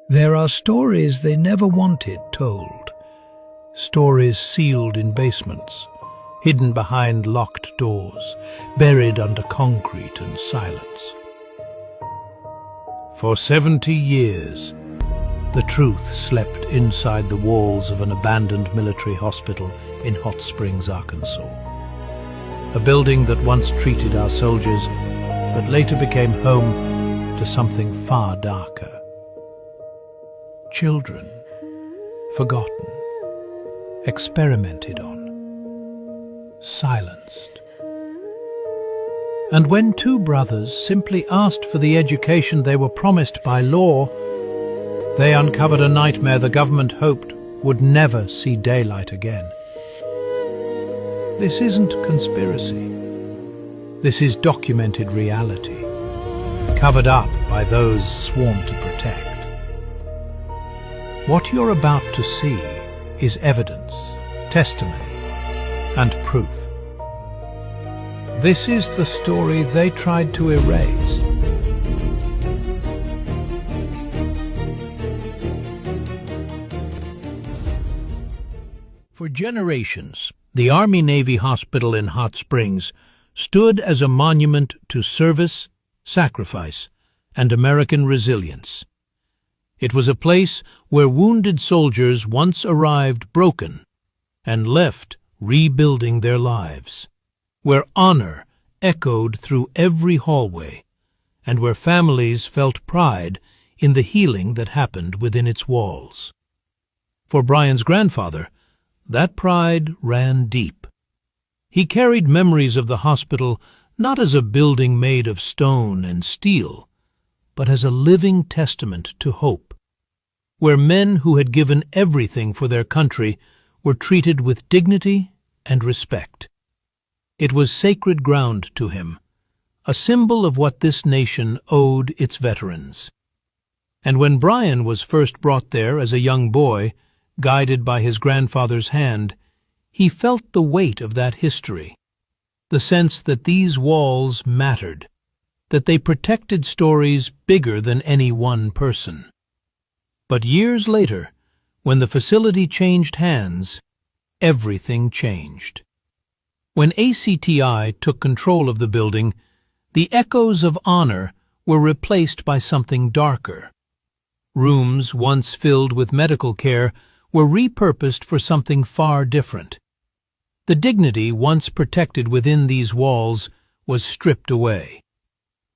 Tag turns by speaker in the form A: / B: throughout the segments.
A: There are stories they never wanted told. Stories sealed in basements, hidden behind locked doors, buried under concrete and silence. For 70 years, the truth slept inside the walls of an abandoned military hospital in Hot Springs, Arkansas. A building that once treated our soldiers, but later became home to something far darker. Children, forgotten, experimented on, silenced. And when two brothers simply asked for the education they were promised by law, they uncovered a nightmare the government hoped would never see daylight again. This isn't conspiracy. This is documented reality, covered up by those sworn to protect. What you're about to see is evidence, testimony, and proof. This is the story they tried to erase. For generations, the Army-Navy Hospital in Hot Springs stood as a monument to service, sacrifice, and American resilience. It was a place where wounded soldiers once arrived broken and left rebuilding their lives, where honor echoed through every hallway, and where families felt pride in the healing that happened within its walls. For Brian's grandfather, that pride ran deep. He carried memories of the hospital not as a building made of stone and steel, but as a living testament to hope, where men who had given everything for their country were treated with dignity and respect. It was sacred ground to him, a symbol of what this nation owed its veterans. And when Brian was first brought there as a young boy, guided by his grandfather's hand, he felt the weight of that history, the sense that these walls mattered, that they protected stories bigger than any one person. But years later, when the facility changed hands, everything changed. When ACTI took control of the building, the echoes of honor were replaced by something darker. Rooms once filled with medical care were repurposed for something far different. The dignity once protected within these walls was stripped away.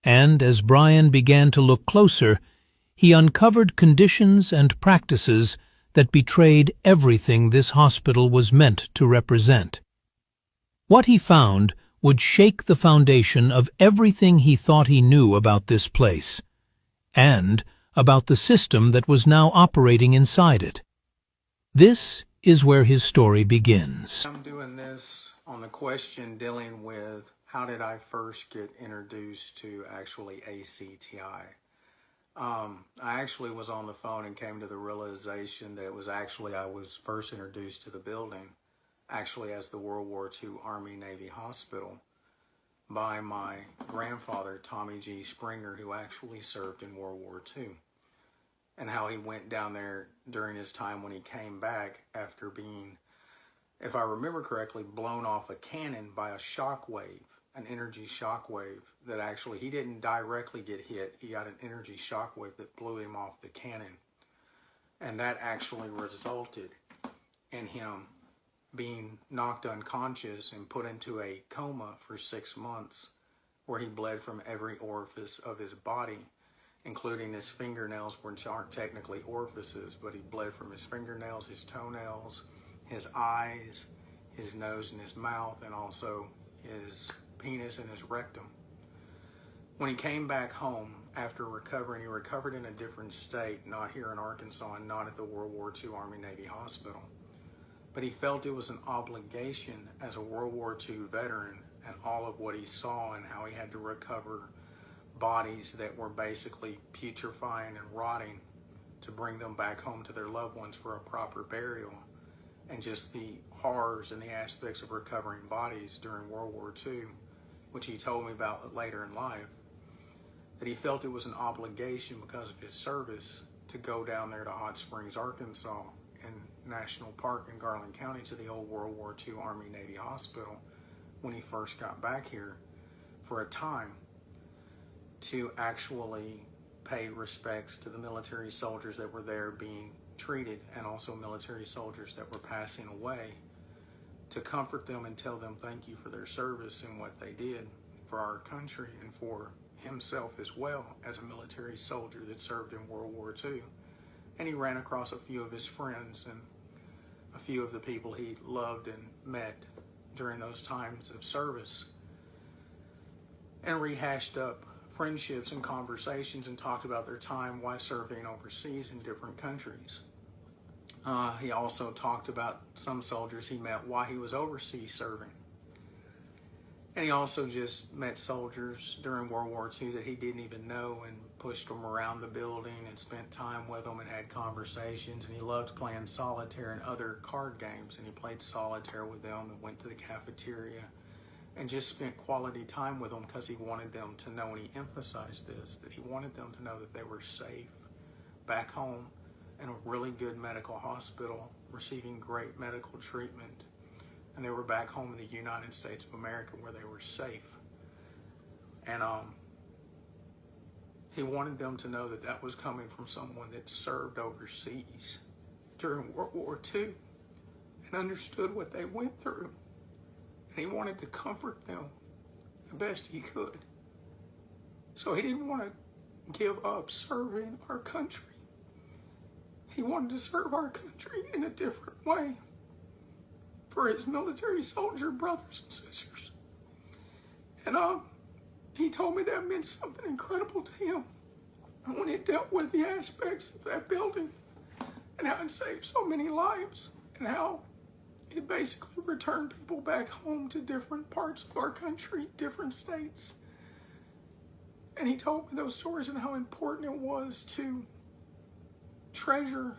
A: And as Brian began to look closer, he uncovered conditions and practices that betrayed everything this hospital was meant to represent. What he found would shake the foundation of everything he thought he knew about this place, and about the system that was now operating inside it. This is where his story begins.
B: I'm doing this on the question dealing with how did I first get introduced to actually ACTI. I actually was on the phone and came to the realization that it was actually I was first introduced to the building actually as the World War II Army-Navy Hospital by my grandfather, Tommy G. Springer, who actually served in World War II, and how he went down there during his time when he came back after being, if I remember correctly, blown off a cannon by a shock wave, an energy shock wave that actually, he didn't directly get hit, he got an energy shock wave that blew him off the cannon. And that actually resulted in him being knocked unconscious and put into a coma for 6 months, where he bled from every orifice of his body, including his fingernails, which aren't technically orifices, but he bled from his fingernails, his toenails, his eyes, his nose and his mouth, and also his penis and his rectum. When he came back home after recovering, he recovered in a different state, not here in Arkansas and not at the World War II Army-Navy Hospital. But he felt it was an obligation as a World War II veteran, and all of what he saw and how he had to recover bodies that were basically putrefying and rotting to bring them back home to their loved ones for a proper burial, and just the horrors and the aspects of recovering bodies during World War II, which he told me about later in life, that he felt it was an obligation because of his service to go down there to Hot Springs, Arkansas, in National Park in Garland County to the old World War II Army Navy Hospital when he first got back here for a time to actually pay respects to the military soldiers that were there being treated and also military soldiers that were passing away, to comfort them and tell them thank you for their service and what they did for our country and for himself as well as a military soldier that served in World War II. And he ran across a few of his friends and a few of the people he loved and met during those times of service, and rehashed up friendships and conversations and talked about their time while serving overseas in different countries. He also talked about some soldiers he met while he was overseas serving. And he also just met soldiers during World War II that he didn't even know and pushed them around the building and spent time with them and had conversations. And he loved playing solitaire and other card games. And he played solitaire with them and went to the cafeteria and just spent quality time with them because he wanted them to know, and he emphasized this, that he wanted them to know that they were safe back home in a really good medical hospital, receiving great medical treatment. And they were back home in the United States of America where they were safe. And he wanted them to know that that was coming from someone that served overseas during World War II and understood what they went through. And he wanted to comfort them the best he could. So he didn't want to give up serving our country. He wanted to serve our country in a different way for his military soldier brothers and sisters. And he told me that meant something incredible to him. And when it dealt with the aspects of that building and how it saved so many lives and how it basically returned people back home to different parts of our country, different states. And he told me those stories and how important it was to treasure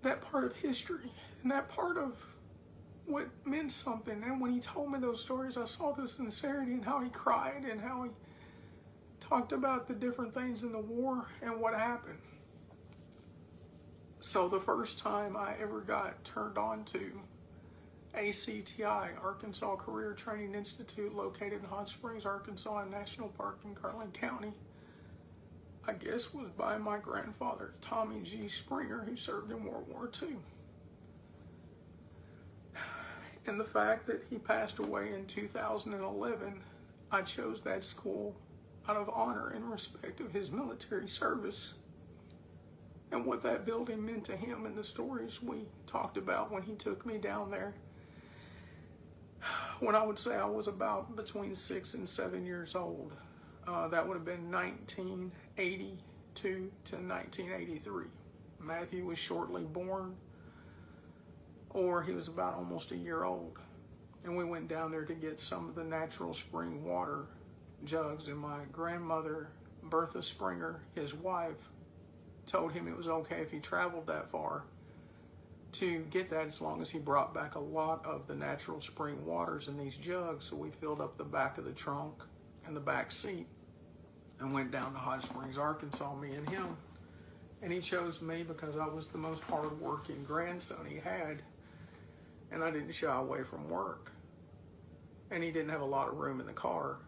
B: that part of history and that part of what meant something. And when he told me those stories, I saw the sincerity in how he cried and how he talked about the different things in the war and what happened. So the first time I ever got turned on to ACTI, Arkansas Career Training Institute, located in Hot Springs, Arkansas, in National Park in Garland County, I guess was by my grandfather, Tommy G. Springer, who served in World War II. And the fact that he passed away in 2011, I chose that school out of honor and respect of his military service and what that building meant to him and the stories we talked about when he took me down there. When I would say I was about between 6 and 7 years old. That would have been 1982 to 1983. Matthew was shortly born, or he was about almost a year old. And we went down there to get some of the natural spring water jugs, and my grandmother, Bertha Springer, his wife, told him it was okay if he traveled that far to get that as long as he brought back a lot of the natural spring waters in these jugs. So we filled up the back of the trunk and the back seat and went down to Hot Springs, Arkansas, me and him. And he chose me because I was the most hard-working grandson he had, and I didn't shy away from work. And he didn't have a lot of room in the car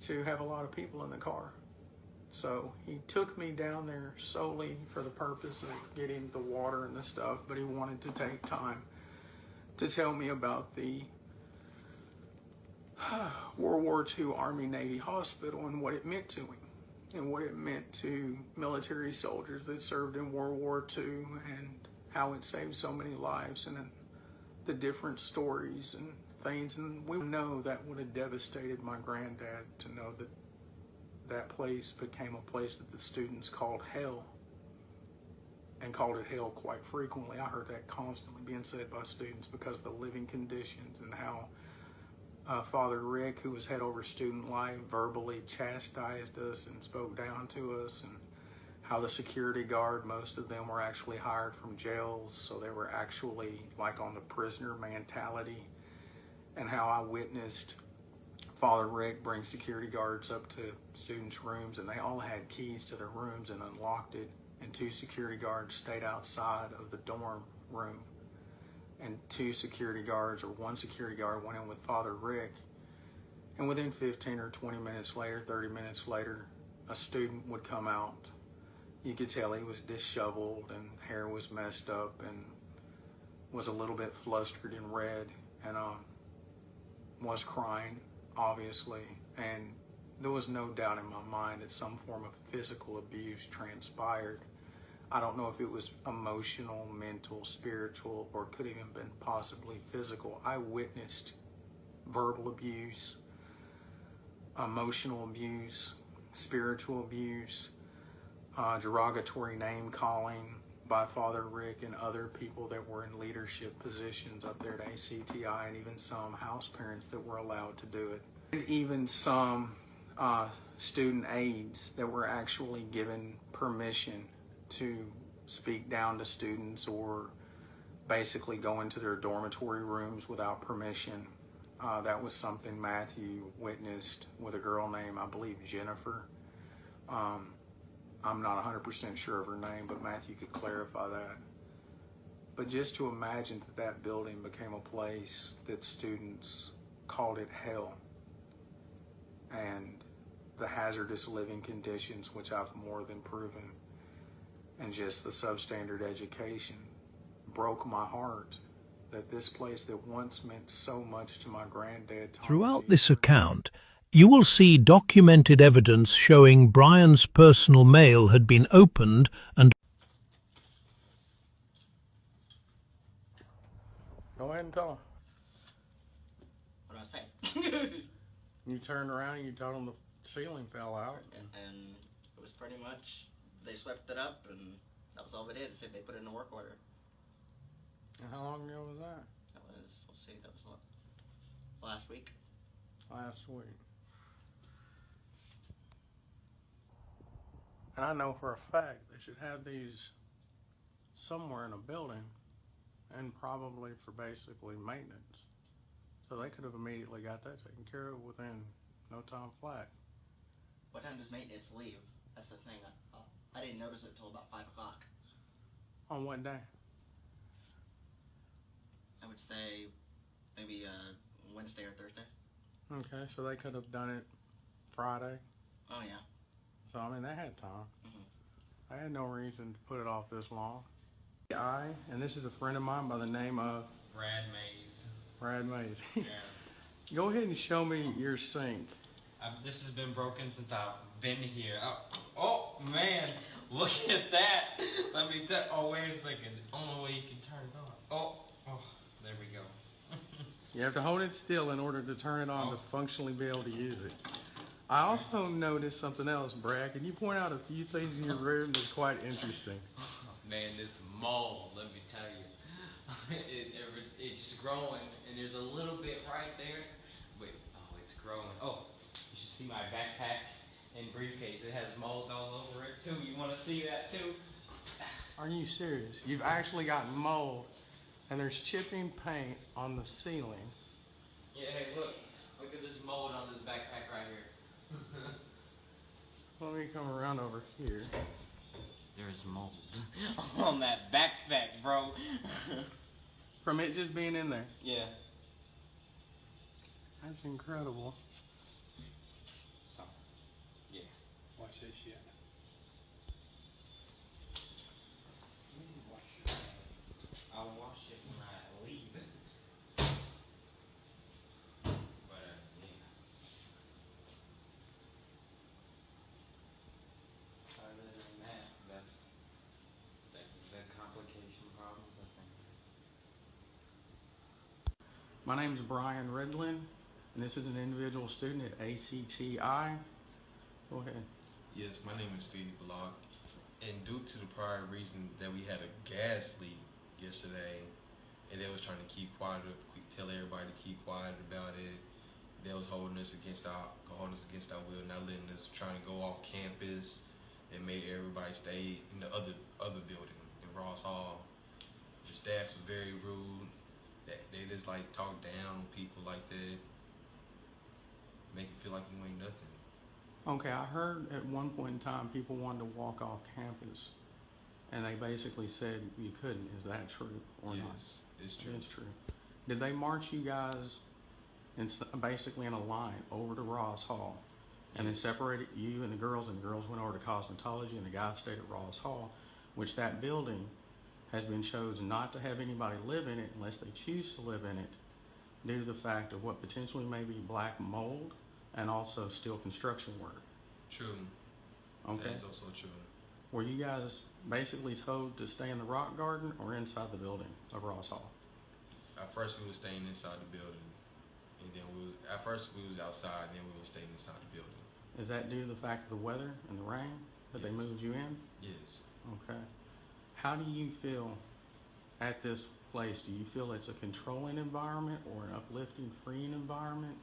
B: to have a lot of people in the car. So he took me down there solely for the purpose of getting the water and the stuff, but he wanted to take time to tell me about the World War II Army Navy Hospital and what it meant to him and what it meant to military soldiers that served in World War II and how it saved so many lives and the different stories and things. And we know that would have devastated my granddad to know that that place became a place that the students called hell, and called it hell quite frequently. I heard that constantly being said by students because of the living conditions and how Father Rick, who was head over student life, verbally chastised us and spoke down to us, and how the security guard, most of them were actually hired from jails, so they were actually like on the prisoner mentality, and how I witnessed Father Rick brings security guards up to students' rooms, and they all had keys to their rooms and unlocked it. And 2 security guards stayed outside of the dorm room. And 2 security guards, or 1 security guard, went in with Father Rick. And within 15 or 20 minutes later, 30 minutes later, a student would come out. You could tell he was disheveled and hair was messed up and was a little bit flustered and red, and was crying, obviously. And there was no doubt in my mind that some form of physical abuse transpired. I don't know if it was emotional, mental, spiritual, or could even been possibly physical. I witnessed verbal abuse, emotional abuse, spiritual abuse, derogatory name calling by Father Rick and other people that were in leadership positions up there at ACTI, and even some house parents that were allowed to do it. And even some student aides that were actually given permission to speak down to students or basically go into their dormitory rooms without permission. That was something Matthew witnessed with a girl named, I believe, Jennifer. I'm not 100% sure of her name, but Matthew could clarify that. But just to imagine that that building became a place that students called it hell, and the hazardous living conditions, which I've more than proven, and just the substandard education, broke my heart that this place that once meant so much to my granddad.
A: Throughout this account, you will see documented evidence showing Brian's personal mail had been opened and...
B: Go ahead and tell him.
C: What did I say?
B: You turned around and you told him the ceiling fell out.
C: And it was pretty much, they swept it up and that was all they did. They said they put it in a work order.
B: And how long ago was that?
C: That was, let's see, that was what, last week.
B: Last week. And I know for a fact they should have these somewhere in a building, and probably for basically maintenance. So they could have immediately got that taken care of within no time flat.
C: What time does maintenance leave? That's the thing. I didn't notice it until about 5 o'clock.
B: On what day?
C: I would say maybe Wednesday or Thursday.
B: Okay, so they could have done it Friday.
C: Oh yeah.
B: So I mean, they had time.
C: Mm-hmm.
B: I had no reason to put it off this long. And this is a friend of mine by the name of
D: Brad Mays.
B: Brad Mays.
D: Yeah.
B: Go ahead and show me your sink.
D: This has been broken since I've been here. Oh man, look at that. Let me tell. Oh wait a second. Only way you can turn it on. Oh, there we go.
B: You have to hold it still in order to turn it on to functionally be able to use it. I also noticed something else, Brad. Can you point out a few things in your room that's quite interesting?
D: Man, this mold, let me tell you, it's growing, and there's a little bit right there, but it's growing. Oh, you should see my backpack and briefcase. It has mold all over it too. You want to see that too?
B: Are you serious? You've actually got mold, and there's chipping paint on the ceiling.
D: Yeah, hey, look at this mold on this backpack right here.
B: Let me come around over here.
D: There's mold on that backpack, bro.
B: From it just being in there.
D: Yeah.
B: That's incredible.
D: So, yeah.
B: Watch this shit.
D: I'll wash it when I leave. But, yeah. Other than that, that's the complication problems, I think.
B: My name is Brian Redlin, and this is an individual student at ACTI. Go ahead.
E: Yes, my name is Steve Block, and due to the prior reason that we had a gas leak yesterday, and they was trying to keep quiet, tell everybody to keep quiet about it. They was holding us against our will, not letting us trying to go off campus, and made everybody stay in the other building in Ross Hall. The staff was very rude. They just like talk down on people like that. make it feel like you ain't nothing.
F: Okay, I heard at one point in time people wanted to walk off campus, and they basically said you couldn't. Is that true or not?
E: Yes, it's true.
F: It's true. Did they march you guys basically in a line over to Ross Hall, and then separated you and the girls went over to cosmetology, and the guys stayed at Ross Hall, which that building has been chosen not to have anybody live in it unless they choose to live in it, due to the fact of what potentially may be black mold and also steel construction work.
E: True.
F: Okay.
E: That is also true.
F: Were you guys basically told to stay in the rock garden or inside the building of Ross Hall?
E: At first we were staying inside the building, and then at first we was outside, and then we were staying inside the building.
F: Is that due to the fact of the weather and the rain that they
E: Yes.
F: moved you in?
E: Yes.
F: Okay. How do you feel at this place? Do you feel it's a controlling environment or an uplifting, freeing environment?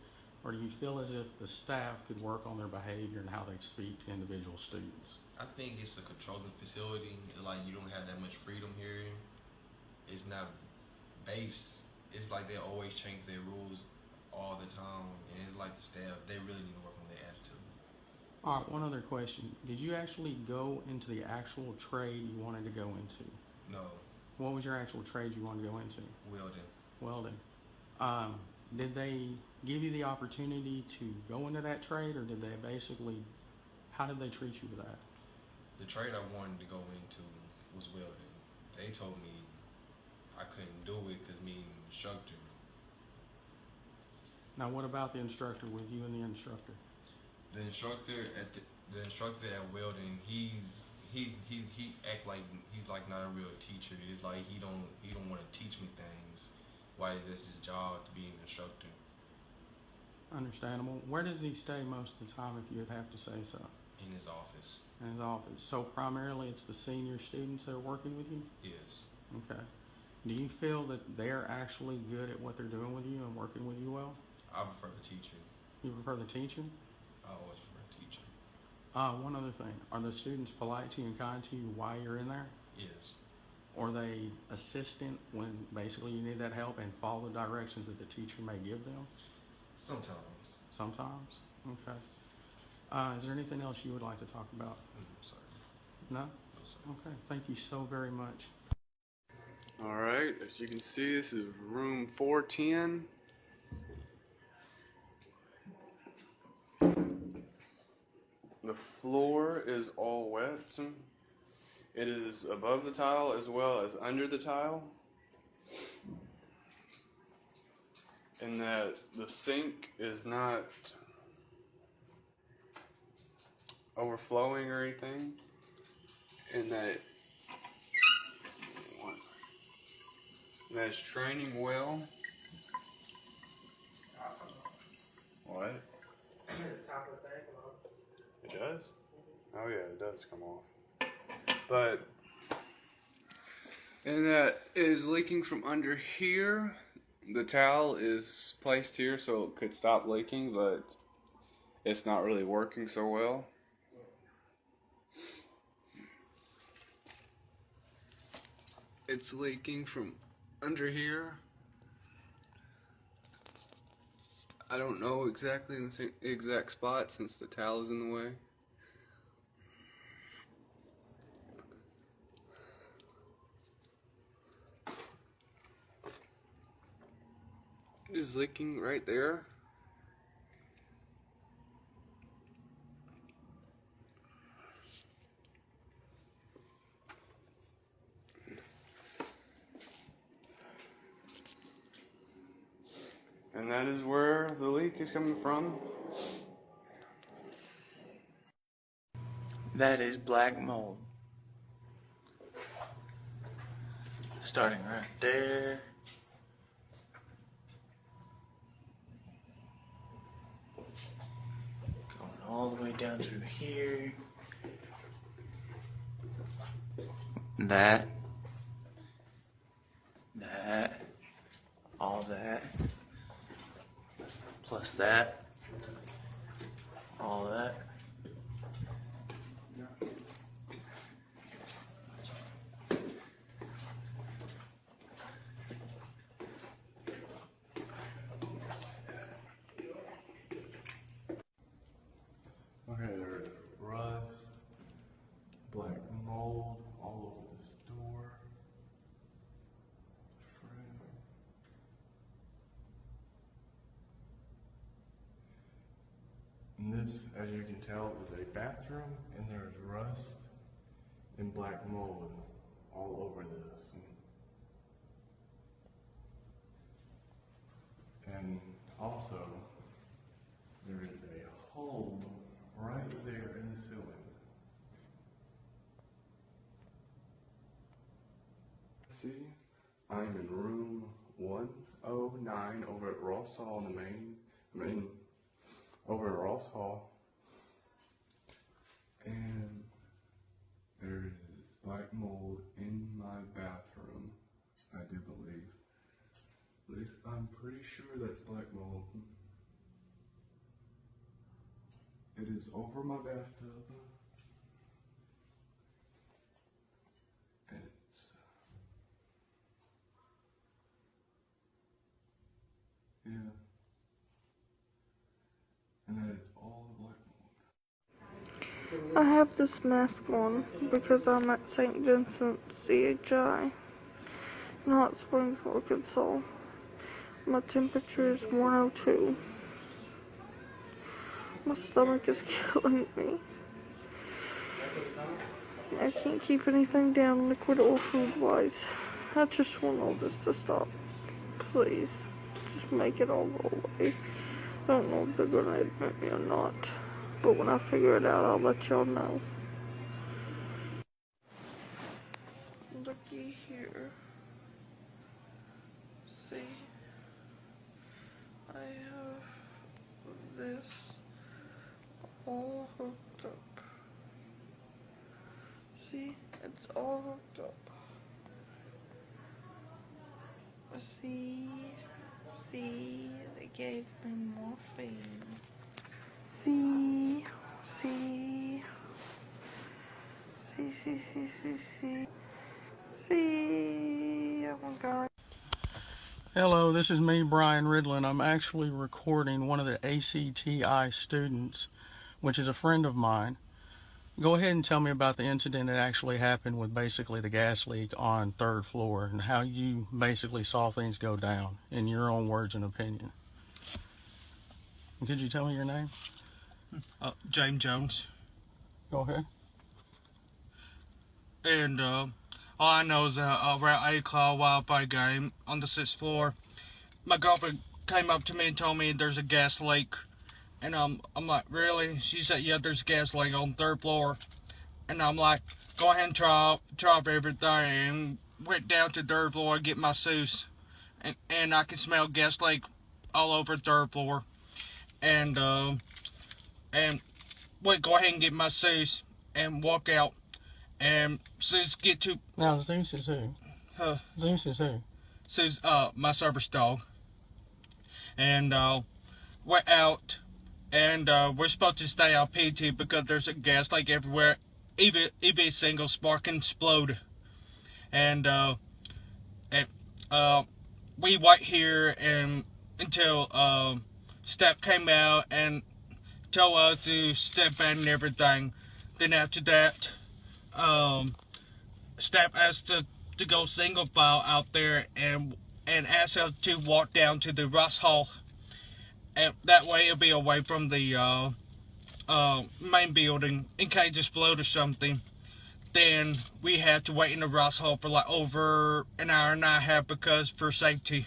F: Or do you feel as if the staff could work on their behavior and how they speak to individual students?
E: I think it's a controlling facility. Like, you don't have that much freedom here. It's not based. It's like they always change their rules all the time, and it's like the staff, they really need to work on their attitude.
F: All right, one other question. Did you actually go into the actual trade you wanted to go into?
E: No,
F: What was your actual trade you wanted to go into?
E: welding.
F: Welding. Did they give you the opportunity to go into that trade, or did they basically, how did they treat you with that?
E: The trade I wanted to go into was welding. They told me I couldn't do it because me and the instructor.
F: Now, what about the instructor, with you and the instructor?
E: The instructor at welding, he act like he's like not a real teacher. It's like he don't want to teach me things. Why this is his job to be an instructor.
F: Understandable. Where does he stay most of the time, if you would have to say so?
E: In his office.
F: In his office. So primarily it's the senior students that are working with you?
E: Yes.
F: Okay. Do you feel that they're actually good at what they're doing with you and working with you well?
E: I prefer the teacher.
F: You prefer the teacher?
E: I always prefer the teacher.
F: One other thing. Are the students polite to you and kind to you while you're in there?
E: Yes.
F: Are they assistant when basically you need that help and follow the directions that the teacher may give them?
E: Sometimes.
F: Sometimes? Okay. Is there anything else you would like to talk about?
E: Sorry.
F: No?
E: No, sir.
F: Okay. Thank you so very much.
G: All right, as you can see, this is room 410. The floor is all wet. It is above the tile as well as under the tile. And that the sink is not overflowing or anything. And that it's draining well. What? It does? Oh yeah, it does come off. But and that is leaking from under here. The towel is placed here so it could stop leaking, but it's not really working so well. It's leaking from under here. I don't know exactly in the same exact spot since the towel is in the way. It is leaking right there. And that is where the leak is coming from.
H: That is black mold. Starting right there. Going all the way down through here. That. All that. Plus that. All that.
I: black mold all over this door. And this, as you can tell, is a bathroom, and there's rust and black mold all over this. And also, there is a hole right there in the ceiling. See, I'm in room 109 over at Ross Hall in the main over at Ross Hall. And there is black mold in my bathroom, I do believe. At least I'm pretty sure that's black mold. It is over my bathtub. And it's yeah. And that is all the black mold.
J: I have this mask on because I'm at St. Vincent CHI in Hot Springs, Arkansas. My temperature is 102. My stomach is killing me. I can't keep anything down, liquid or food-wise. I just want all this to stop. Please, just make it all go away. I don't know if they're gonna admit me or not, but when I figure it out, I'll let y'all know. Looky here. See? I have this all hooked up. See? It's all hooked up. See, they gave me morphine. See, oh my God.
F: Hello, this is me, Brian Ridlin. I'm actually recording one of the ACTI students, which is a friend of mine. Go ahead and tell me about the incident that actually happened with basically the gas leak on 3rd floor and how you basically saw things go down in your own words and opinion. Could you tell me your name?
K: James Jones.
F: Go ahead.
K: And all I know is that around 8 o'clock while I play game on the 6th floor, my girlfriend came up to me and told me there's a gas leak. And I'm like, really? She said, yeah, there's a gas leak on 3rd floor. And I'm like, go ahead and try everything. And went down to 3rd floor and get my Seuss. And I can smell gas leak all over 3rd floor. And wait, go ahead and get my Seuss and walk out. And Zeus get to...
F: Now, Zeus is who? Zeus is who?
K: Zeus, my service dog. And we're out. And we're supposed to stay on PT because there's a gas leak everywhere. Even a single spark can explode. And we wait here and until Step came out and told us to step in and everything. Then after that, Step asked to go single file out there and asked us to walk down to the Ross Hall. And that way it'll be away from the main building in case it explodes or something. Then we had to wait in the Ross Hall for like over an hour and a half because for safety.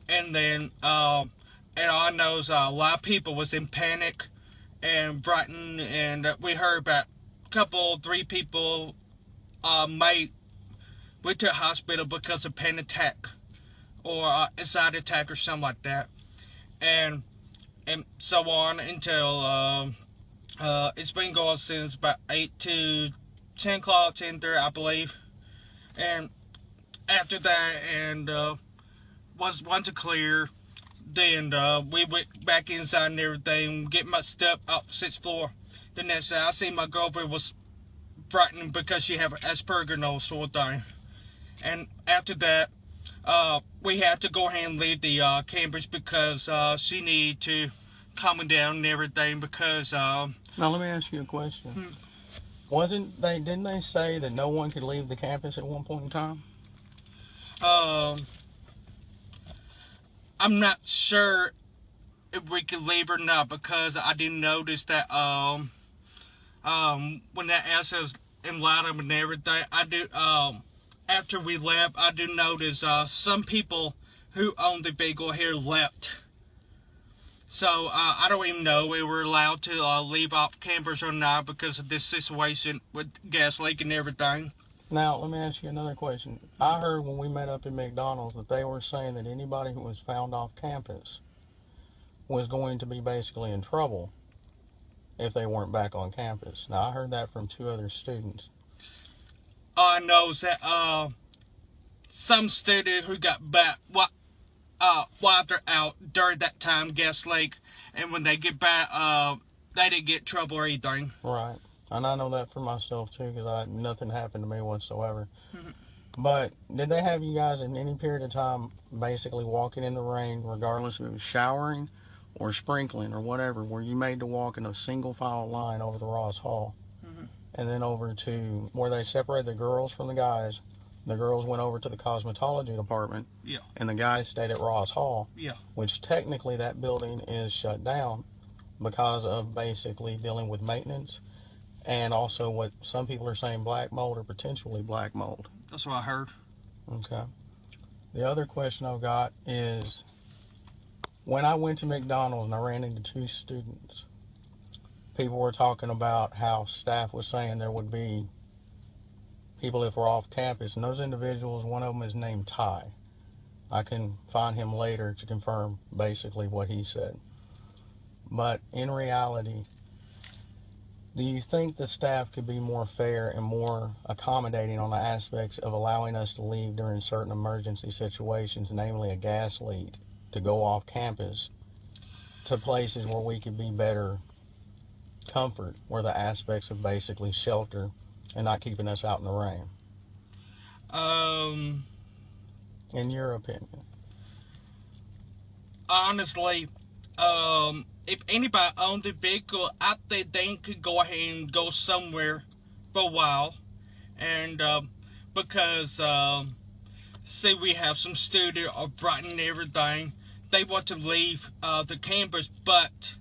K: And then and all I know is a lot of people was in panic and frightened, and we heard about three people went to the hospital because of panic attack or anxiety attack or something like that. And so on until it's been going since about 8 to 10 o'clock, 10:30, I believe. And after that, and once it clear, then we went back inside and everything, get my stuff up 6th floor. The next day, I see my girlfriend was frightened because she had Asperger's and all sort of thing. And after that, we had to go ahead and leave the campus because she needed to calm down and everything because...
F: Now let me ask you a question. Didn't they say that no one could leave the campus at one point in time?
K: I'm not sure if we could leave or not, because I did notice that when that ass is in light and everything, I do after we left, I do notice some people who own the vehicle here left. So I don't even know if we were allowed to leave off campus or not because of this situation with gas leak and everything.
F: Now, let me ask you another question. I heard when we met up at McDonald's that they were saying that anybody who was found off campus was going to be basically in trouble if they weren't back on campus. Now, I heard that from 2 other students.
K: I know that some student who got back while they're out during that time, gas leak, and when they get back, they didn't get trouble or anything.
F: Right. And I know that for myself too, because nothing happened to me whatsoever. But did they have you guys in any period of time basically walking in the rain, regardless if it was showering or sprinkling or whatever, were you made to walk in a single file line over the Ross Hall? And then over to where they separated the girls from the guys? The girls went over to the cosmetology department,
K: Yeah.
F: and the guys stayed at Ross Hall,
K: Yeah.
F: which technically that building is shut down because of basically dealing with maintenance and also what some people are saying, black mold or potentially black mold.
K: That's what I heard.
F: Okay. The other question I've got is, when I went to McDonald's and I ran into 2 students, people were talking about how staff was saying there would be people if we're off campus, and those individuals, one of them is named Ty. I can find him later to confirm basically what he said. But in reality, do you think the staff could be more fair and more accommodating on the aspects of allowing us to leave during certain emergency situations, namely a gas leak, to go off campus to places where we could be better comfort, where the aspects of basically shelter and not keeping us out in the rain? In your opinion?
K: Honestly, if anybody owns a vehicle, I think they could go ahead and go somewhere for a while. And because, say we have some student or Brighton and everything, they want to leave the campus, but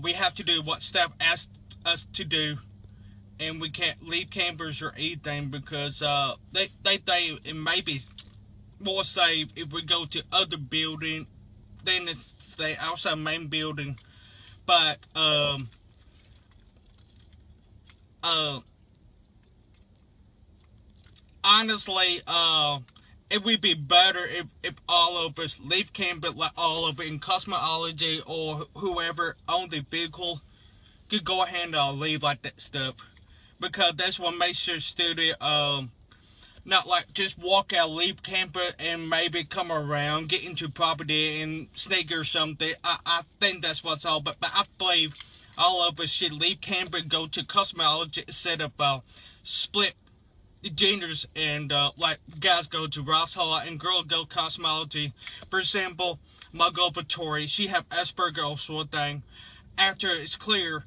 K: we have to do what staff asked us to do. And we can't leave campers or anything because they think it may be more safe if we go to other building than stay outside main building. But honestly, it would be better if all of us leave campus, like all of it in cosmetology or whoever owned the vehicle could go ahead and leave like that stuff. Because that's what makes your student not like just walk out, leave campus, and maybe come around, get into property and sneak or something. I think that's what's all. But I believe all of us should leave campus and go to cosmetology instead of split genders and like guys go to Ross Hall and girls go cosmetology. For example, my girl Victoria, she have Asperger or sort of thing. After it's clear,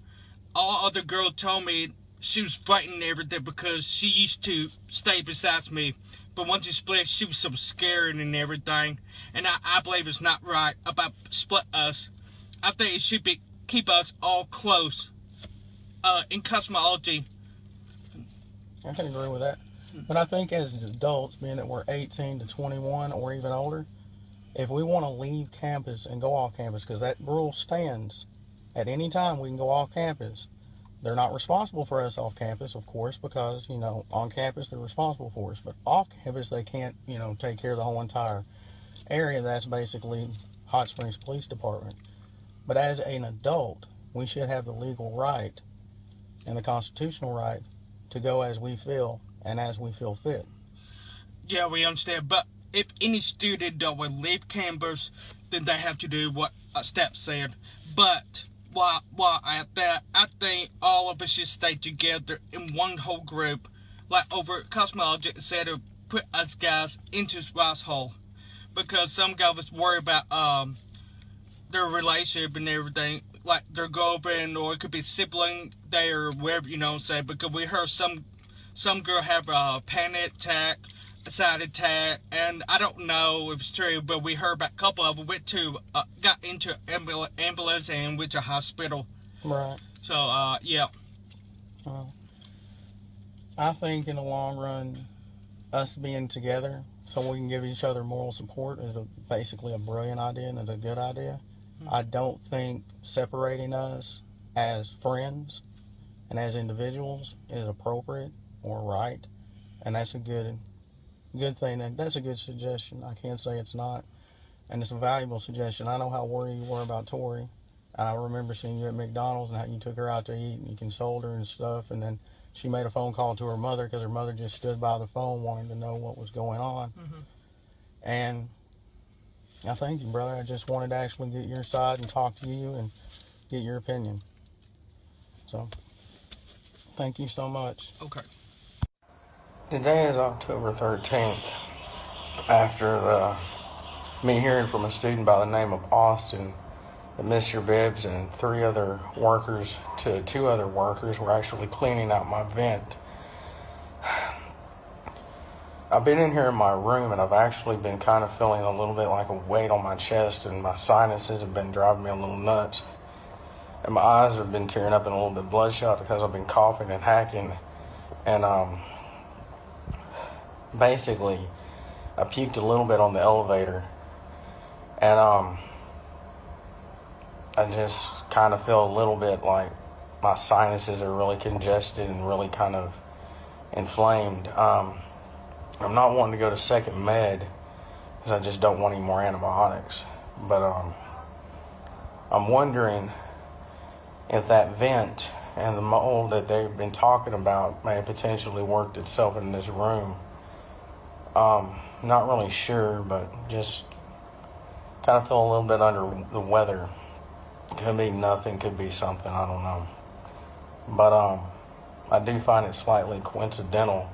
K: all other girls told me she was frightened and everything because she used to stay beside me. But once she split, she was so scared and everything. And I believe it's not right about split us. I think it should be keep us all close in cosmetology.
F: I can agree with that. But I think as adults, being that we're 18 to 21 or even older, if we want to leave campus and go off campus, because that rule stands, at any time we can go off campus. They're not responsible for us off campus, of course, because, you know, on campus they're responsible for us. But off campus they can't, you know, take care of the whole entire area. That's basically Hot Springs Police Department. But as an adult, we should have the legal right and the constitutional right to go as we feel and as we feel fit.
K: Yeah, we understand. But if any student that will leave campus, then they have to do what Steph said. But while at that, I think all of us should stay together in one whole group, like over cosmetology, instead of put us guys into Ross Hall, because some guys worry about their relationship and everything. like their girlfriend, or it could be sibling there, wherever, you know what I'm saying? Because we heard some girl have a panic attack, a side attack, and I don't know if it's true, but we heard about a couple of them got into ambulance and went to hospital.
F: Right.
K: So, yeah.
F: Well, I think in the long run, us being together so we can give each other moral support is basically a brilliant idea and is a good idea. I don't think separating us as friends and as individuals is appropriate or right, and that's a good thing, and that's a good suggestion. I can't say it's not, and it's a valuable suggestion. I know how worried you were about Tori, and I remember seeing you at McDonald's and how you took her out to eat and you consoled her and stuff, and then she made a phone call to her mother because her mother just stood by the phone wanting to know what was going on. And I thank you, brother. I just wanted to actually get your side and talk to you and get your opinion. So, thank you so much.
K: Okay.
F: Today is October 13th. After me hearing from a student by the name of Austin that Mr. Bibbs and two other workers were actually cleaning out my vent. I've been in here in my room and I've actually been kind of feeling a little bit like a weight on my chest, and my sinuses have been driving me a little nuts. And my eyes have been tearing up and a little bit bloodshot because I've been coughing and hacking. And basically, I puked a little bit on the elevator. And I just kind of feel a little bit like my sinuses are really congested and really kind of inflamed. I'm not wanting to go to Second Med because I just don't want any more antibiotics. But I'm wondering if that vent and the mold that they've been talking about may have potentially worked itself in this room. Not really sure, but just kind of feel a little bit under the weather. Could be nothing, could be something, I don't know. But I do find it slightly coincidental.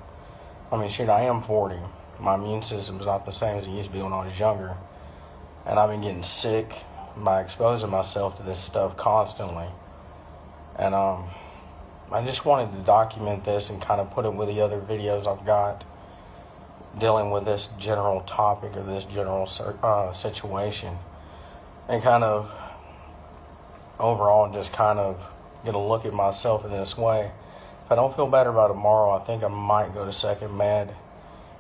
F: I mean, shit, I am 40. My immune system's not the same as it used to be when I was younger. And I've been getting sick by exposing myself to this stuff constantly. And I just wanted to document this and kind of put it with the other videos I've got dealing with this general topic or this general situation. And kind of overall just kind of get a look at myself in this way. If I don't feel better by tomorrow, I think I might go to Second Med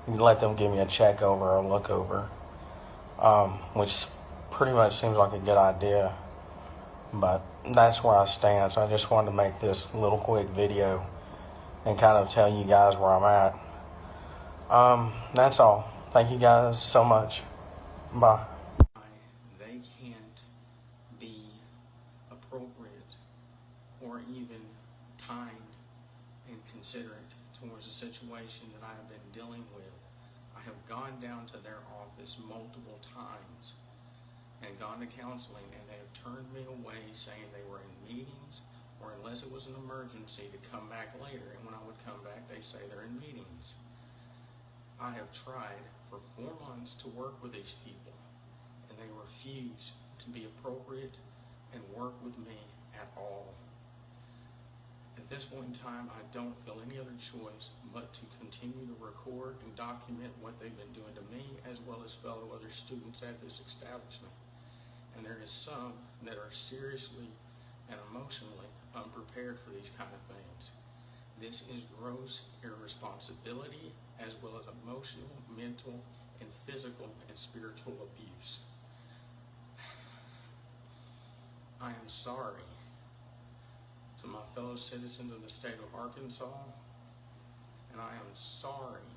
F: and let them give me a check over or look over, which pretty much seems like a good idea. But that's where I stand. So I just wanted to make this little quick video and kind of tell you guys where I'm at. That's all. Thank you guys so much. Bye. They can't be appropriate or even kind and considerate towards the situation that I have been dealing with. I have gone down to their office multiple times and gone to counseling, and they have turned me away saying they were in meetings, or unless it was an emergency, to come back later. And when I would come back, they say they're in meetings. I have tried for 4 months to work with these people, and they refuse to be appropriate and work with me at all. At this point in time, I don't feel any other choice but to continue to record and document what they've been doing to me, as well as fellow other students at this establishment. And there is some that are seriously and emotionally unprepared for these kind of things. This is gross irresponsibility, as well as emotional, mental, and physical and spiritual abuse. I am sorry to my fellow citizens of the state of Arkansas, and I am sorry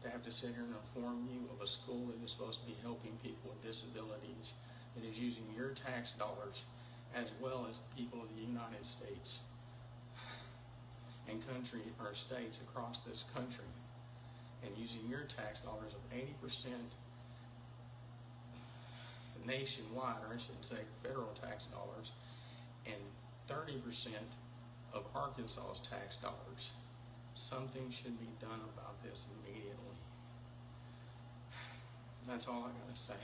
F: to have to sit here and inform you of a school that is supposed to be helping people with disabilities, that is using your tax dollars as well as the people of the United States and states across this country, and using your tax dollars of 80% nationwide, or I should say federal tax dollars, and 30% of Arkansas's tax dollars. Something should be done about this immediately. That's all I gotta say.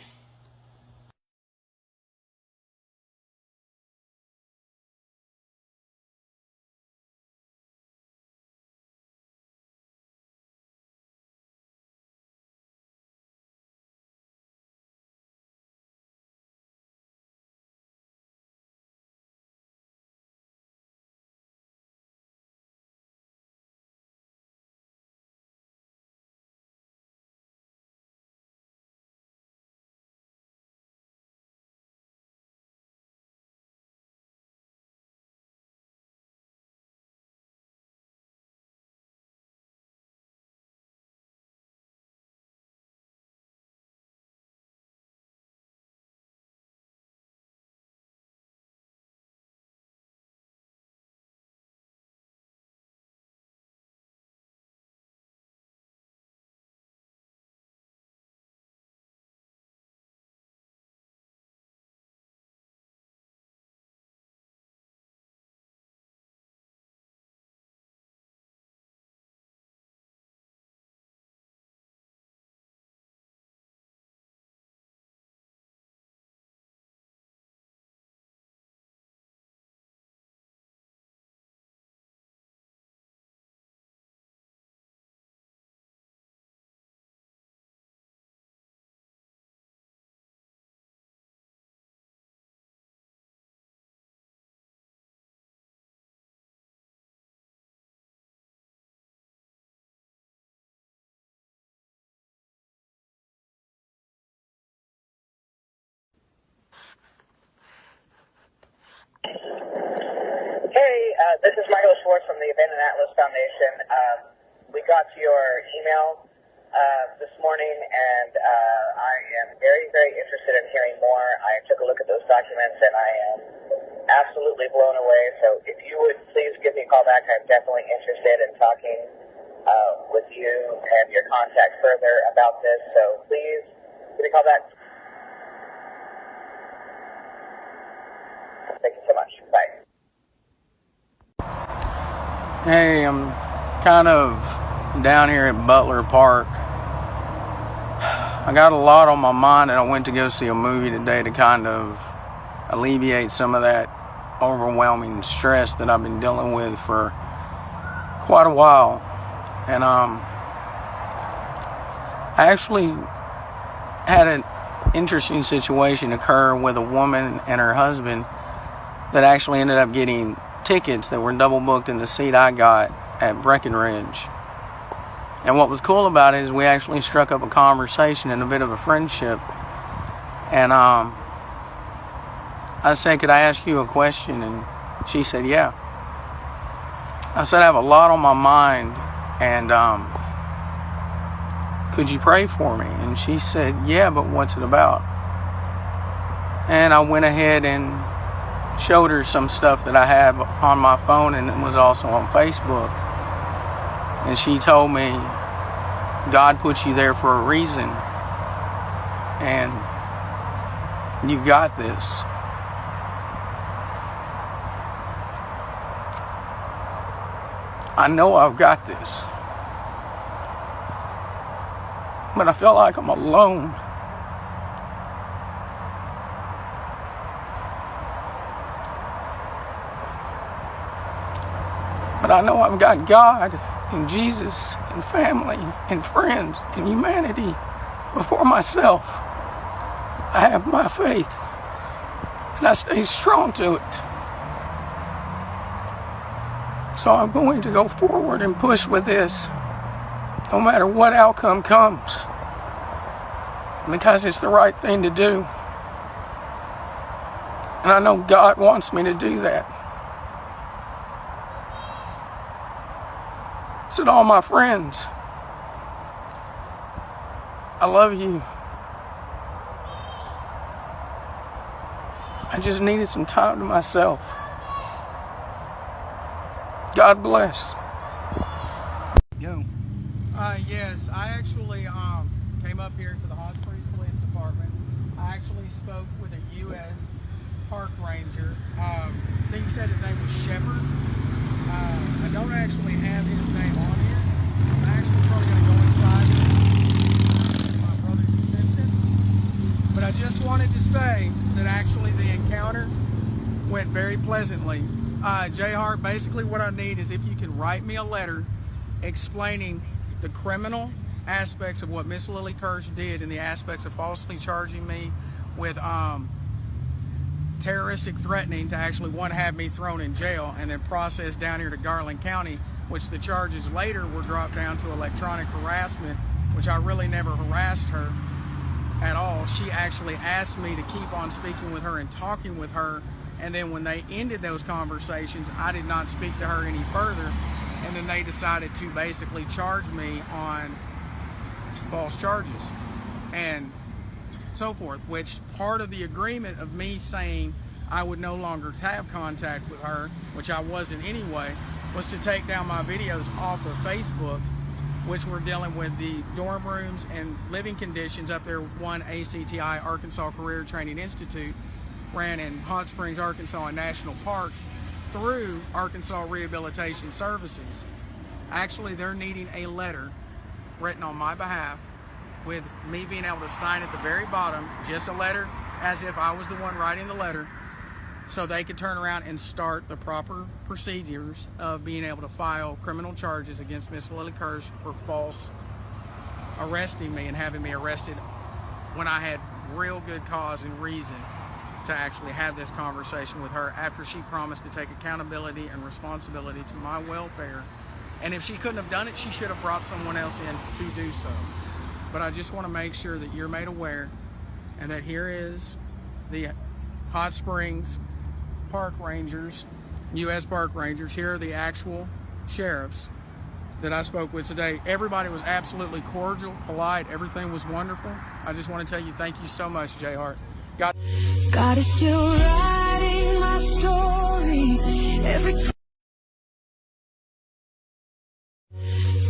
L: Hey, this is Michael Schwartz from the Abandoned Atlas Foundation. We got your email this morning, and I am very, very interested in hearing more. I took a look at those documents, and I am absolutely blown away. So if you would please give me a call back, I'm definitely interested in talking with you and your contact further about this. So please give me a call back. Thank you so much. Bye.
F: Hey, I'm kind of down here at Butler Park. I got a lot on my mind, and I went to go see a movie today to kind of alleviate some of that overwhelming stress that I've been dealing with for quite a while. And I actually had an interesting situation occur with a woman and her husband that actually ended up getting tickets that were double booked in the seat I got at Breckenridge. And what was cool about it is we actually struck up a conversation and a bit of a friendship. And I said, could I ask you a question? And she said, yeah. I said, I have a lot on my mind, and could you pray for me? And she said, yeah, but what's it about? And I went ahead and showed her some stuff that I have on my phone, and it was also on Facebook. And she told me, God put you there for a reason, and you've got this. I know I've got this, but I feel like I'm alone. But I know I've got God and Jesus and family and friends and humanity before myself. I have my faith, and I stay strong to it. So I'm going to go forward and push with this, no matter what outcome comes, because it's the right thing to do. And I know God wants me to do that. So to all my friends, I love you. I just needed some time to myself. God bless. Go.
B: Yes, I actually came up here to the Hot Springs Police Department. I actually spoke with a U.S. park ranger. I think he said his name was Shepard. I don't actually have his name on here. I'm actually probably going to go inside with my brother's assistance. But I just wanted to say that actually the encounter went very pleasantly. J. Hart, basically what I need is if you can write me a letter explaining the criminal aspects of what Miss Lily Kirsch did and the aspects of falsely charging me with terroristic threatening to actually have me thrown in jail and then processed down here to Garland County, which the charges later were dropped down to electronic harassment, which I really never harassed her at all. She actually asked me to keep on speaking with her and talking with her, and then when they ended those conversations, I did not speak to her any further, and then they decided to basically charge me on false charges and so forth, which part of the agreement of me saying I would no longer have contact with her, which I wasn't anyway, was to take down my videos off of Facebook, which were dealing with the dorm rooms and living conditions up there. One ACTI, Arkansas Career Training Institute, ran in Hot Springs, Arkansas, a national park through Arkansas Rehabilitation Services. Actually, they're needing a letter written on my behalf with me being able to sign at the very bottom, just a letter as if I was the one writing the letter, so they could turn around and start the proper procedures of being able to file criminal charges against Miss Lily Kirsch for false arresting me and having me arrested when I had real good cause and reason to actually have this conversation with her after she promised to take accountability and responsibility to my welfare. And if she couldn't have done it, she should have brought someone else in to do so. But I just want to make sure that you're made aware, and that here is the Hot Springs Park Rangers
F: U.S. Park Rangers. Here are the actual sheriffs that I spoke with today. Everybody was absolutely cordial, polite. Everything was wonderful. I just want to tell you thank you so much, Jay Hart.
M: God is still writing my story.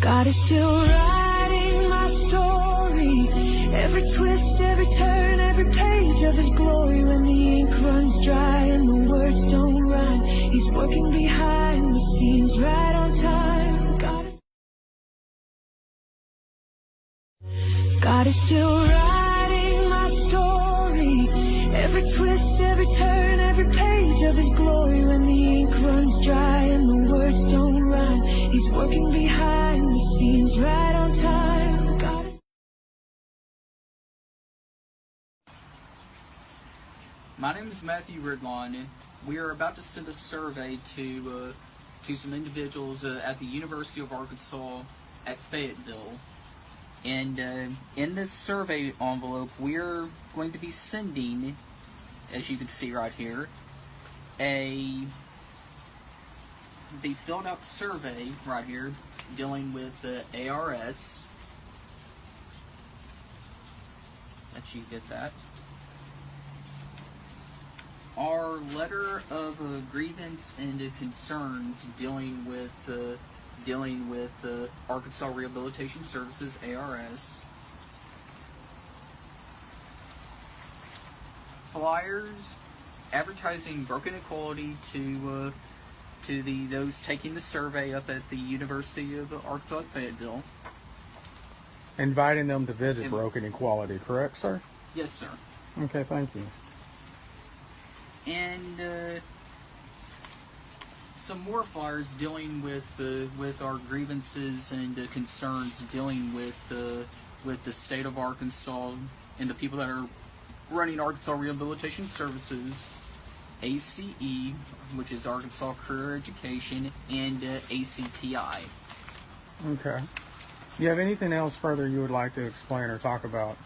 M: God is still writing my story. Every twist, every turn, every page of His glory. When the ink runs dry and the words don't rhyme, He's working behind the scenes right on time. God is still writing my story. Every twist, every turn, every page of His glory. When the ink runs dry and the words don't rhyme, He's working behind the scenes right on time. God is...
N: My name is Matthew Ridlon. We are about to send a survey to some individuals at the University of Arkansas at Fayetteville. And in this survey envelope, we're going to be sending, as you can see right here, the filled out survey right here dealing with the ARS. Let you get that. Our letter of grievance and concerns dealing with Arkansas Rehabilitation Services, ARS. Flyers advertising broken equality to those taking the survey up at the University of Arkansas at Fayetteville.
F: Inviting them to visit Broken Equality, correct, sir?
N: Yes, sir.
F: Okay, thank you.
N: And some more flyers dealing with our grievances and concerns dealing with the state of Arkansas and the people that are running Arkansas Rehabilitation Services, ACE, which is Arkansas Career Education, and ACTI.
F: Okay. Do you have anything else further you would like to explain or talk about?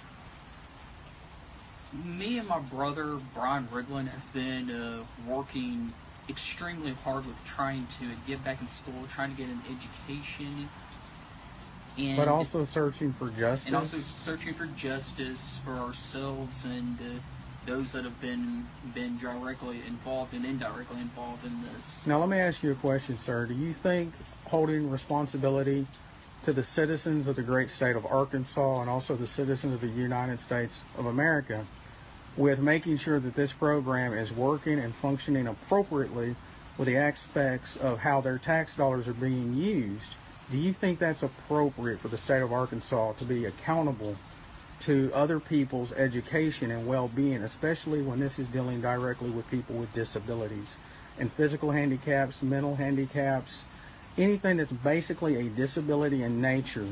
N: Me and my brother, Brian Ridlon, have been working extremely hard with trying to get back in school, trying to get an education.
F: But also searching for justice?
N: And also searching for justice for ourselves and those that have been directly involved and indirectly involved in this.
F: Now let me ask you a question, sir. Do you think holding responsibility to the citizens of the great state of Arkansas and also the citizens of the United States of America with making sure that this program is working and functioning appropriately with the aspects of how their tax dollars are being used, do you think that's appropriate for the state of Arkansas to be accountable to other people's education and well-being, especially when this is dealing directly with people with disabilities and physical handicaps, mental handicaps, anything that's basically a disability in nature,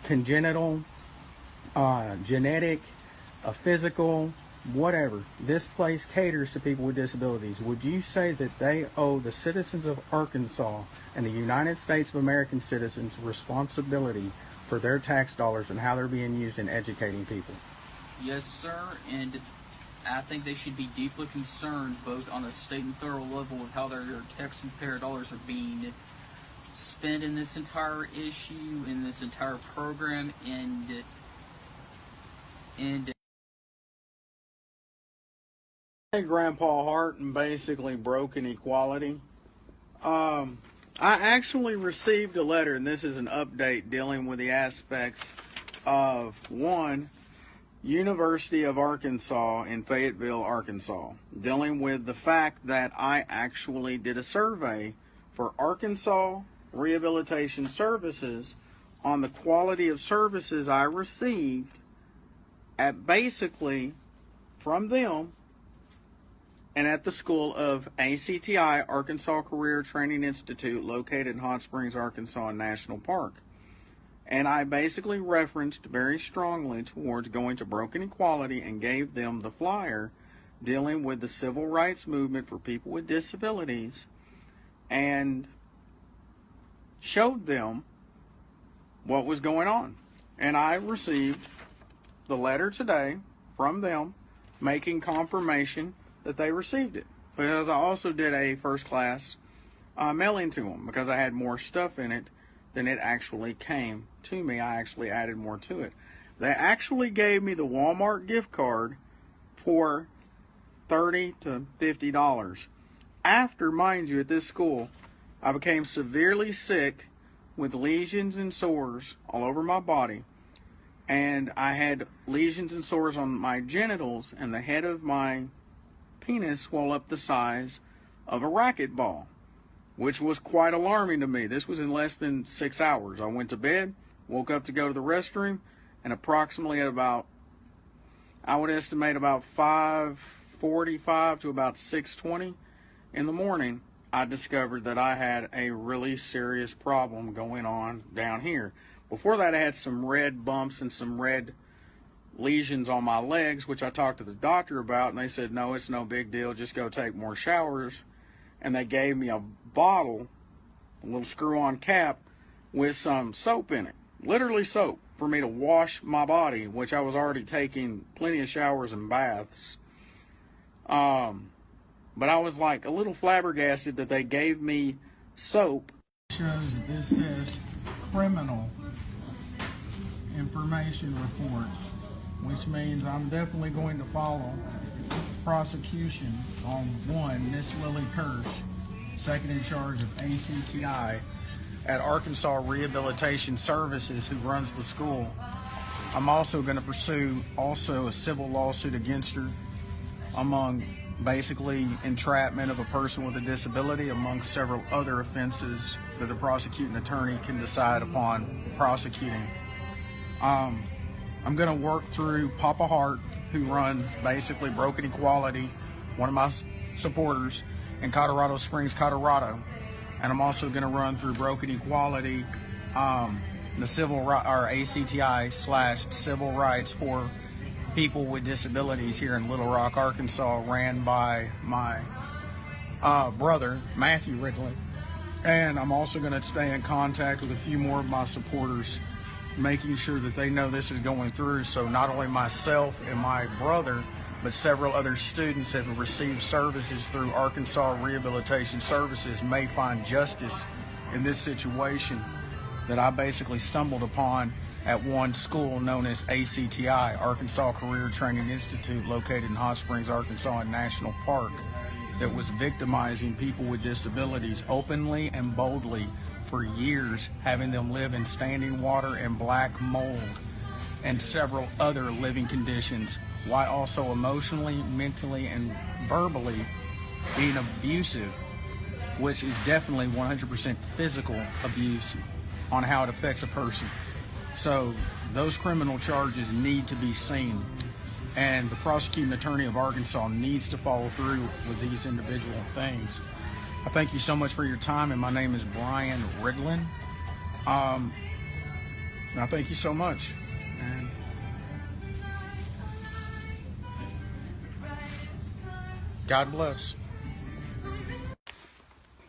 F: congenital, genetic, physical, whatever. This place caters to people with disabilities. Would you say that they owe the citizens of Arkansas and the United States of American citizens responsibility for their tax dollars and how they're being used in educating people?
N: Yes, sir, and I think they should be deeply concerned both on a state and federal level with how their taxpayer dollars are being spent in this entire issue, in this entire program, and
F: Hey, Grandpa Hart, and basically Broken Equality. I actually received a letter, and this is an update dealing with the aspects of, one, University of Arkansas in Fayetteville, Arkansas, dealing with the fact that I actually did a survey for Arkansas Rehabilitation Services on the quality of services I received at basically from them and at the school of ACTI, Arkansas Career Training Institute, located in Hot Springs, Arkansas, National Park. And I basically referenced very strongly towards going to Broken Equality and gave them the flyer dealing with the civil rights movement for people with disabilities and showed them what was going on. And I received the letter today from them making confirmation that they received it. because I also did a first class mailing to them because I had more stuff in it than it actually came to me. I actually added more to it. They actually gave me the Walmart gift card for $30 to $50. After, mind you, at this school, I became severely sick with lesions and sores all over my body. And I had lesions and sores on my genitals, and the head of my penis swelled up the size of a racquetball, which was quite alarming to me. This was in less than 6 hours. I went to bed, woke up to go to the restroom, and approximately at about, I would estimate about 5:45 to about 6:20 in the morning, I discovered that I had a really serious problem going on down here. Before that, I had some red bumps and some red lesions on my legs, which I talked to the doctor about, and they said, no, it's no big deal, just go take more showers. And they gave me a bottle, a little screw-on cap, with some soap in it, literally soap, for me to wash my body, which I was already taking plenty of showers and baths. But I was like a little flabbergasted that they gave me soap. Shows that this says criminal information report, which means I'm definitely going to follow prosecution on one, Miss Lily Kirsch, second in charge of ACTI at Arkansas Rehabilitation Services, who runs the school. I'm also going to pursue a civil lawsuit against her among basically entrapment of a person with a disability, among several other offenses that the prosecuting attorney can decide upon prosecuting. I'm going to work through Papa Hart, who runs basically Broken Equality, one of my supporters in Colorado Springs, Colorado. And I'm also going to run through Broken Equality, the ACTI/civil rights for people with disabilities here in Little Rock, Arkansas, ran by my brother, Matthew Ridley. And I'm also going to stay in contact with a few more of my supporters, making sure that they know this is going through, so not only myself and my brother, but several other students have received services through Arkansas Rehabilitation Services may find justice in this situation that I basically stumbled upon at one school known as ACTI, Arkansas Career Training Institute, located in Hot Springs, Arkansas, in National Park, that was victimizing people with disabilities openly and boldly for years, having them live in standing water and black mold and several other living conditions, while also emotionally, mentally, and verbally being abusive, which is definitely 100% physical abuse on how it affects a person. So those criminal charges need to be seen, and the prosecuting attorney of Arkansas needs to follow through with these individual things. I thank you so much for your time, and my name is Brian Ridlin. And I thank you so much. And God bless.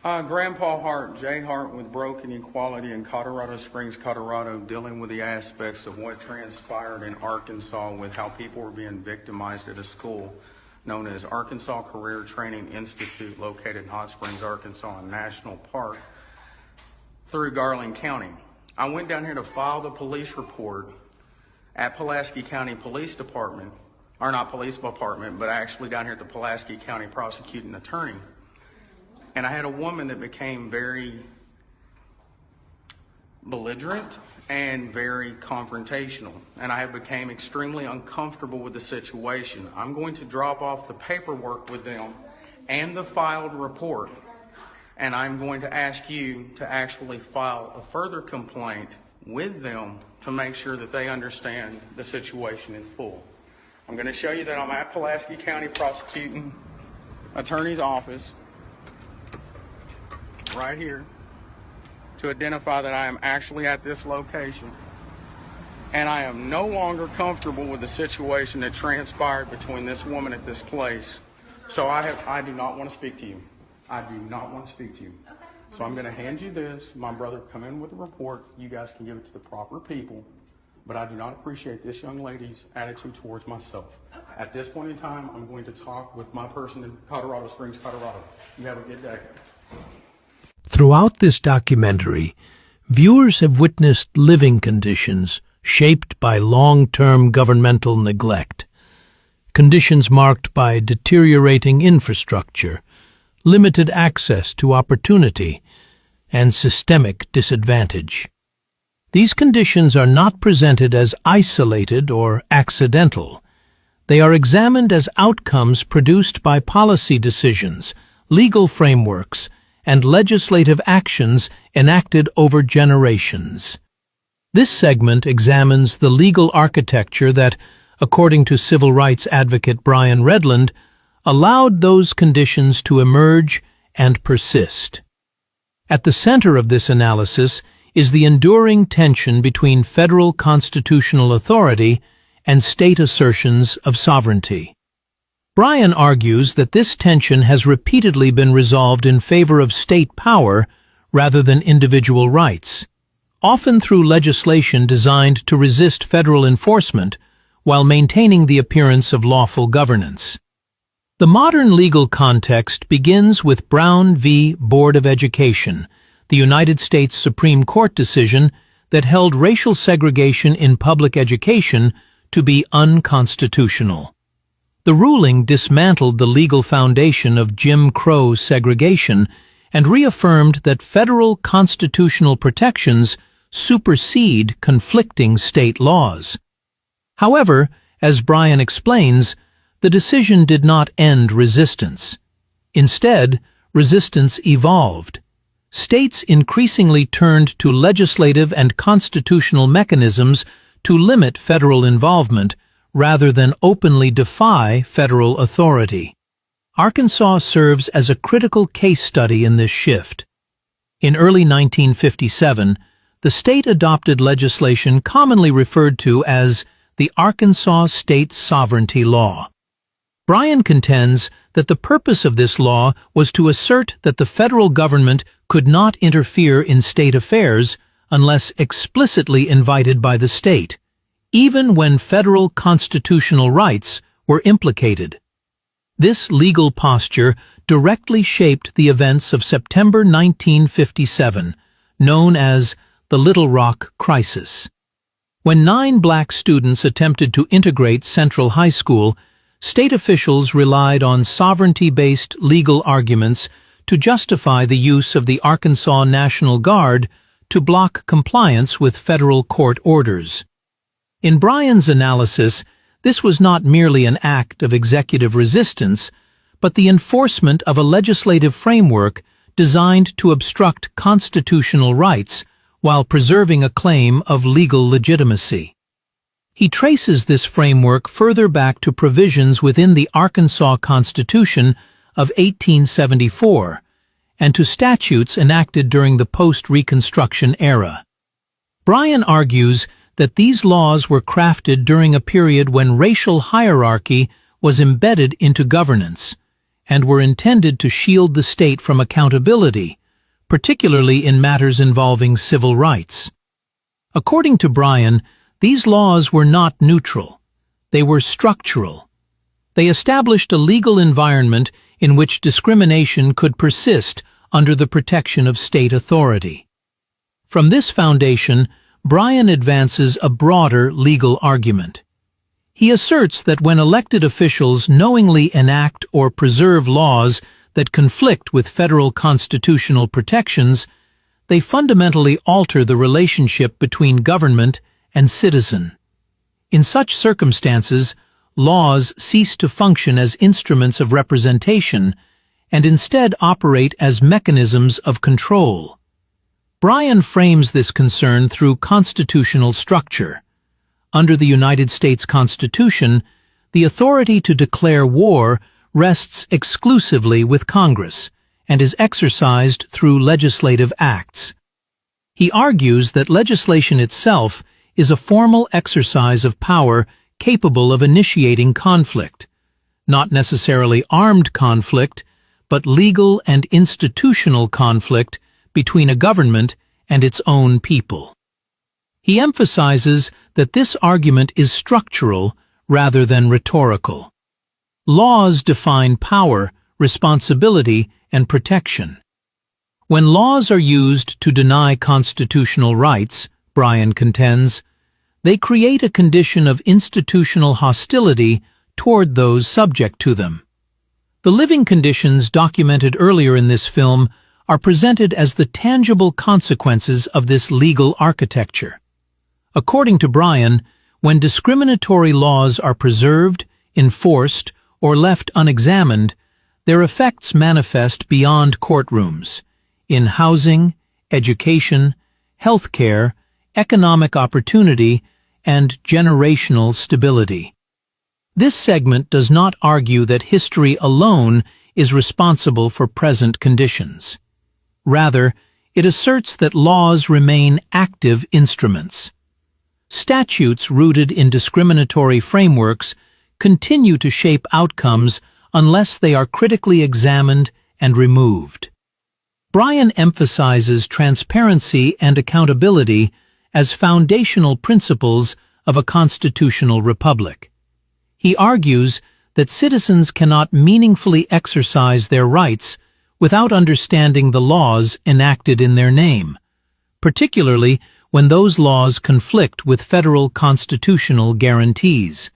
F: Grandpa Hart, Jay Hart with Broken Equality in Colorado Springs, Colorado, dealing with the aspects of what transpired in Arkansas with how people were being victimized at a school known as Arkansas Career Training Institute, located in Hot Springs, Arkansas, in National Park, through Garland County. I went down here to file the police report at Pulaski County Police Department, or not police department, but actually down here at the Pulaski County Prosecuting Attorney. And I had a woman that became very belligerent and very confrontational, and I became extremely uncomfortable with the situation. I'm going to drop off the paperwork with them and the filed report, and I'm going to ask you to actually file a further complaint with them to make sure that they understand the situation in full. I'm going to show you that I'm at Pulaski County Prosecuting Attorney's office right here to identify that I am actually at this location, and I am no longer comfortable with the situation that transpired between this woman at this place. So I do not want to speak to you. I do not want to speak to you. So I'm going to hand you this. My brother come in with a report. You guys can give it to the proper people. but I do not appreciate this young lady's attitude towards myself. At this point in time, I'm going to talk with my person in Colorado Springs, Colorado. You have a good day.
A: Throughout this documentary, viewers have witnessed living conditions shaped by long-term governmental neglect. Conditions marked by deteriorating infrastructure, limited access to opportunity, and systemic disadvantage. These conditions are not presented as isolated or accidental. They are examined as outcomes produced by policy decisions, legal frameworks, and legislative actions enacted over generations. This segment examines the legal architecture that, according to civil rights advocate Brian Redland, allowed those conditions to emerge and persist. At the center of this analysis is the enduring tension between federal constitutional authority and state assertions of sovereignty. Brian argues that this tension has repeatedly been resolved in favor of state power rather than individual rights, often through legislation designed to resist federal enforcement while maintaining the appearance of lawful governance. The modern legal context begins with Brown v. Board of Education, the United States Supreme Court decision that held racial segregation in public education to be unconstitutional. The ruling dismantled the legal foundation of Jim Crow segregation and reaffirmed that federal constitutional protections supersede conflicting state laws. However, as Brian explains, the decision did not end resistance. Instead, resistance evolved. States increasingly turned to legislative and constitutional mechanisms to limit federal involvement rather than openly defy federal authority. Arkansas serves as a critical case study in this shift. In early 1957, the state adopted legislation commonly referred to as the Arkansas State Sovereignty Law. Brian contends that the purpose of this law was to assert that the federal government could not interfere in state affairs unless explicitly invited by the state, even when federal constitutional rights were implicated. This legal posture directly shaped the events of September 1957, known as the Little Rock Crisis. When 9 black students attempted to integrate Central High School, state officials relied on sovereignty-based legal arguments to justify the use of the Arkansas National Guard to block compliance with federal court orders. In Brian's analysis, this was not merely an act of executive resistance, but the enforcement of a legislative framework designed to obstruct constitutional rights while preserving a claim of legal legitimacy. He traces this framework further back to provisions within the Arkansas Constitution of 1874 and to statutes enacted during the post-Reconstruction era. Brian argues that these laws were crafted during a period when racial hierarchy was embedded into governance and were intended to shield the state from accountability, particularly in matters involving civil rights. According to Brian, these laws were not neutral. They were structural. They established a legal environment in which discrimination could persist under the protection of state authority. From this foundation, Brian advances a broader legal argument. He asserts that when elected officials knowingly enact or preserve laws that conflict with federal constitutional protections, they fundamentally alter the relationship between government and citizen. In such circumstances, laws cease to function as instruments of representation and instead operate as mechanisms of control. Brian frames this concern through constitutional structure. Under the United States Constitution, the authority to declare war rests exclusively with Congress and is exercised through legislative acts. He argues that legislation itself is a formal exercise of power capable of initiating conflict, not necessarily armed conflict, but legal and institutional conflict between a government and its own people. He emphasizes that this argument is structural rather than rhetorical. Laws define power, responsibility, and protection. When laws are used to deny constitutional rights, Bryan contends, they create a condition of institutional hostility toward those subject to them. The living conditions documented earlier in this film are presented as the tangible consequences of this legal architecture. According to Bryan, when discriminatory laws are preserved, enforced, or left unexamined, their effects manifest beyond courtrooms, in housing, education, healthcare, economic opportunity, and generational stability. This segment does not argue that history alone is responsible for present conditions. Rather, it asserts that laws remain active instruments. Statutes rooted in discriminatory frameworks continue to shape outcomes unless they are critically examined and removed. Bryan emphasizes transparency and accountability as foundational principles of a constitutional republic. He argues that citizens cannot meaningfully exercise their rights without understanding the laws enacted in their name, particularly when those laws conflict with federal constitutional guarantees.